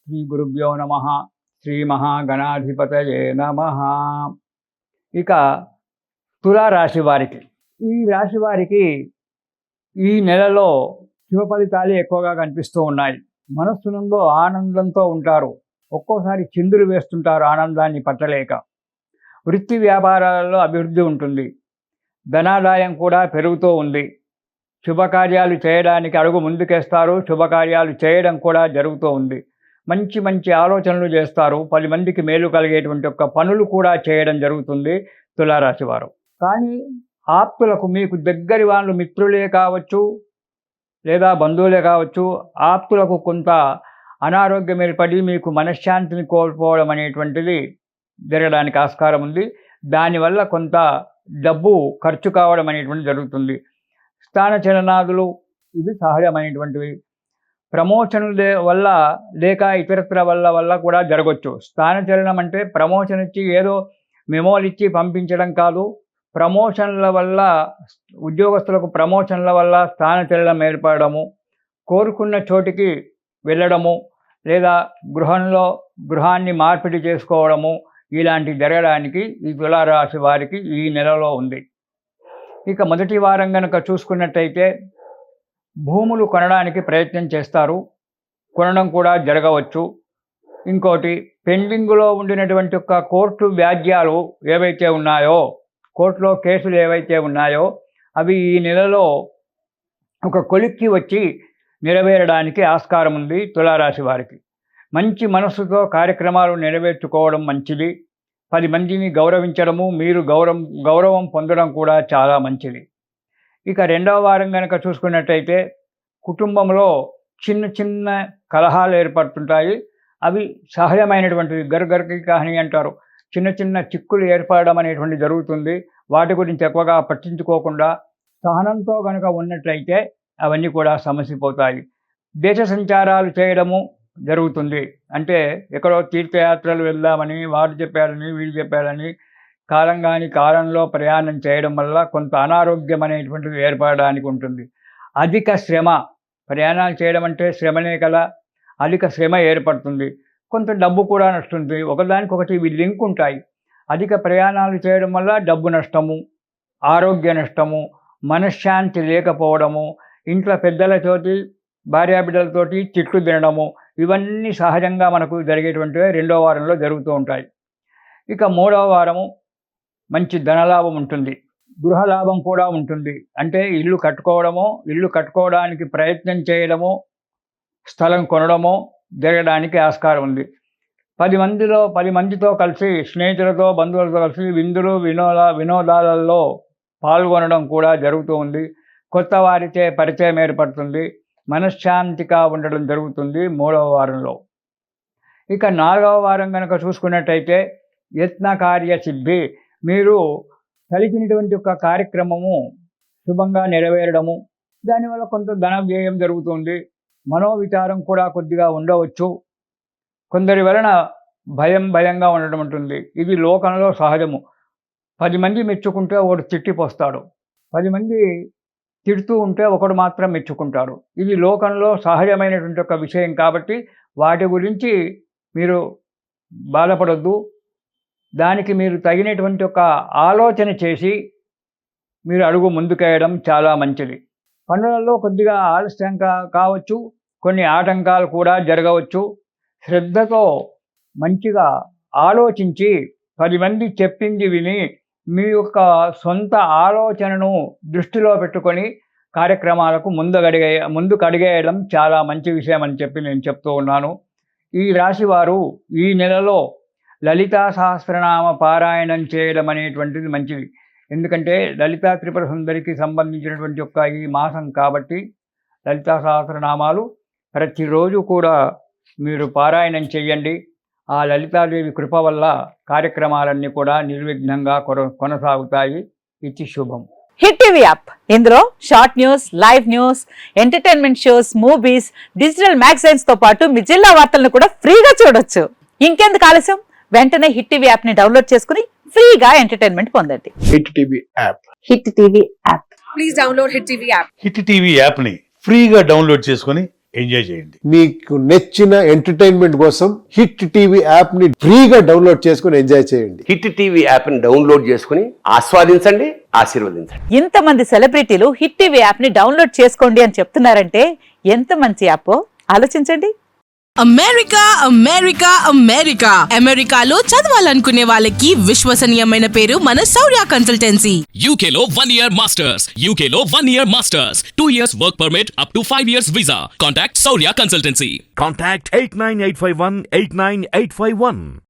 శ్రీ గురుభ్యో నమః. శ్రీ మహాగణాధిపతయే నమః. ఇక తులారాశి వారికి, ఈ రాశి వారికి ఈ నెలలో శుభ ఫలితాలు ఎక్కువగా కనిపిస్తూ ఉన్నాయి. మనస్సునందు ఆనందంతో ఉంటారు. ఒక్కోసారి చిందులు వేస్తుంటారు ఆనందాన్ని పట్టలేక. వృత్తి వ్యాపారాలలో అభివృద్ధి ఉంటుంది. ధనాదాయం కూడా పెరుగుతూ ఉంది. శుభకార్యాలు చేయడానికి అడుగు ముందుకేస్తారు. శుభకార్యాలు చేయడం కూడా జరుగుతూ ఉంది. మంచి మంచి ఆలోచనలు చేస్తారు. 10 మందికి మేలు కలిగేటువంటి ఒక పనులు కూడా చేయడం జరుగుతుంది తులారాశి వారు. కానీ ఆప్తులకు, మీకు దగ్గరి వాళ్ళు మిత్రులే కావచ్చు లేదా బంధువులే కావచ్చు, ఆప్తులకు కొంత అనారోగ్యం ఏర్పడి మీకు మనశ్శాంతిని కోల్పోవడం అనేటువంటిది జరగడానికి ఆస్కారం ఉంది. దానివల్ల కొంత డబ్బు ఖర్చు కావడం అనేటువంటిది జరుగుతుంది. స్థానచలనాదులు ఇవి సహజమైనటువంటివి. ప్రమోషన్ల వల్ల లేక ఇతరత్ర వల్ల కూడా జరగవచ్చు. స్థానచలనం అంటే ప్రమోషన్ ఇచ్చి ఏదో మెమోలు ఇచ్చి పంపించడం కాదు. ప్రమోషన్ల వల్ల, ఉద్యోగస్తులకు ప్రమోషన్ల వల్ల స్థానచలనం ఏర్పడము, కోరుకున్న చోటికి వెళ్ళడము, లేదా గృహాన్ని మార్పిడి చేసుకోవడము, ఇలాంటి జరగడానికి ఈ తులారాశి వారికి ఈ నెలలో ఉంది. ఇక మొదటి వారం కనుక చూసుకున్నట్టయితే భూములు కొనడానికి ప్రయత్నం చేస్తారు. కొనడం కూడా జరగవచ్చు. ఇంకోటి, పెండింగ్లో ఉండినటువంటి ఒక కోర్టు వ్యాజ్యాలు ఏవైతే ఉన్నాయో, కోర్టులో కేసులు ఏవైతే ఉన్నాయో అవి ఈ నెలలో ఒక కొలిక్కి వచ్చి నెరవేరడానికి ఆస్కారం ఉంది తులారాశి వారికి. మంచి మనస్సుతో కార్యక్రమాలు నెరవేర్చుకోవడం మంచిది. 10 మందిని గౌరవించడము, మీరు గౌరవం పొందడం కూడా చాలా మంచిది. ఇక రెండవ వారం కనుక చూసుకున్నట్టయితే కుటుంబంలో చిన్న చిన్న కలహాలు ఏర్పడుతుంటాయి. అవి సహజమైనటువంటివి. గర్గర్కి కహాని అంటారు. చిన్న చిన్న చిక్కులు ఏర్పడడం అనేటువంటి జరుగుతుంది. వాటి గురించి ఎక్కువగా పట్టించుకోకుండా సహనంతో కనుక ఉన్నట్లయితే అవన్నీ కూడా సమసిపోతాయి. దేశ సంచారాలు చేయడము జరుగుతుంది. అంటే ఎక్కడో తీర్థయాత్రలు వెళ్దామని వారు చెప్పారని వీళ్ళు చెప్పారని కాలంలో ప్రయాణం చేయడం వల్ల కొంత అనారోగ్యం అనేటువంటిది ఏర్పడడానికి ఉంటుంది. అధిక శ్రమ, ప్రయాణాలు చేయడం అంటే శ్రమనే కదా, అధిక శ్రమ ఏర్పడుతుంది. కొంత డబ్బు కూడా నష్టం. ఒకదానికొకటి ఇవి లింక్ ఉంటాయి. అధిక ప్రయాణాలు చేయడం వల్ల డబ్బు నష్టము, ఆరోగ్య నష్టము, మనశ్శాంతి లేకపోవడము, ఇంట్లో పెద్దలతోటి భార్యాబిడ్డలతోటి తిట్లు తినడము, ఇవన్నీ సహజంగా మనకు జరిగేటువంటివి రెండో వారంలో జరుగుతూ ఉంటాయి. ఇక మూడవ వారము మంచి ధనలాభం ఉంటుంది. గృహలాభం కూడా ఉంటుంది. అంటే ఇల్లు కట్టుకోవడానికి ప్రయత్నం చేయడము, స్థలం కొనడము జరగడానికి ఆస్కారం ఉంది. 10 మందితో కలిసి, స్నేహితులతో బంధువులతో కలిసి విందులు వినోదాలలో పాల్గొనడం కూడా జరుగుతూ ఉంది. కొత్త వారితో పరిచయం ఏర్పడుతుంది. మనశ్శాంతిగా ఉండడం జరుగుతుంది మూడవ వారంలో. ఇక 4వ వారం కనుక చూసుకున్నట్టయితే యత్న కార్య సిద్ధి, మీరు కలిగినటువంటి ఒక కార్యక్రమము శుభంగా నెరవేరడము, దానివల్ల కొంత ధన వ్యయం జరుగుతుంది. మనోవిచారం కూడా కొద్దిగా ఉండవచ్చు. కొందరి వలన భయంగా ఉండడం ఉంటుంది. ఇది లోకంలో సహజము. 10 మంది మెచ్చుకుంటే ఒకడు తిట్టిపోస్తాడు. 10 మంది తిడుతూ ఉంటే ఒకడు మాత్రం మెచ్చుకుంటాడు. ఇది లోకంలో సహజమైనటువంటి ఒక విషయం కాబట్టి వాటి గురించి మీరు బాధపడొద్దు. దానికి మీరు తగినటువంటి ఒక ఆలోచన చేసి మీరు అడుగు ముందుకేయడం చాలా మంచిది. పనులలో కొద్దిగా ఆలస్యంగా కావచ్చు, కొన్ని ఆటంకాలు కూడా జరగవచ్చు. శ్రద్ధతో మంచిగా ఆలోచించి 10 మంది చెప్పింది విని మీ యొక్క సొంత ఆలోచనను దృష్టిలో పెట్టుకొని కార్యక్రమాలకు ముందుకు అడిగేయడం చాలా మంచి విషయం అని చెప్పి నేను చెప్తూ ఉన్నాను. ఈ రాశి వారు ఈ నెలలో లలితా సహస్రనామ పారాయణం చేయడం అనేటువంటిది మంచిది. ఎందుకంటే లలితా త్రిపుర సుందరికి సంబంధించినటువంటి యొక్క ఈ మాసం కాబట్టి లలితా సహస్రనామాలు ప్రతిరోజు కూడా మీరు పారాయణం చేయండి. ఆ లలితాదేవి కృప వల్ల కార్యక్రమాలన్నీ కూడా నిర్విఘ్నంగా కొనసాగుతాయి. ఇది శుభం. హిట్ టీవీ యాప్, ఇందులో short news, live news, entertainment shows, movies, digital magazines తో పాటు మీ జిల్లా వార్తలను కూడా ఫ్రీగా చూడొచ్చు. ఇంకెందుకు ఆలస్యం, వెంటనే హిట్ టీవీ యాప్ ని డౌన్లోడ్ చేసుకుని ఫ్రీగా ఎంటర్టైన్మెంట్ పొందండి. Hit TV app. Hit TV app. Please download hit TV app. Hit TV app ని ఫ్రీగా డౌన్లోడ్ చేసుకుని ఎంజాయ్ చేయండి. మీకు నచ్చిన ఎంటర్టైన్మెంట్ కోసం హిట్ టీవీ యాప్ ని ఫ్రీగా డౌన్లోడ్ చేసుకుని ఎంజాయ్ చేయండి. హిట్ టీవీ యాప్ని డౌన్లోడ్ చేసుకుని ఆస్వాదించండి, ఆశీర్వదించండి. ఇంతమంది సెలబ్రిటీలు హిట్ టీవీ యాప్ ని డౌన్లోడ్ చేసుకోండి అని చెప్తున్నారంటే ఎంత మంచి యాప్ ఆలోచించండి. అమెరికా అమెరికా అమెరికా అమెరికాలో చదవాలనుకునే వాళ్ళకి విశ్వసనీయమైన పేరు మన శౌర్య కన్సల్టెన్సీ. UK లో 1 year masters. UK లో 1 year masters. 2 years work permit up to 5 years visa. Contact Saurya Consultancy. Contact 89851 89851.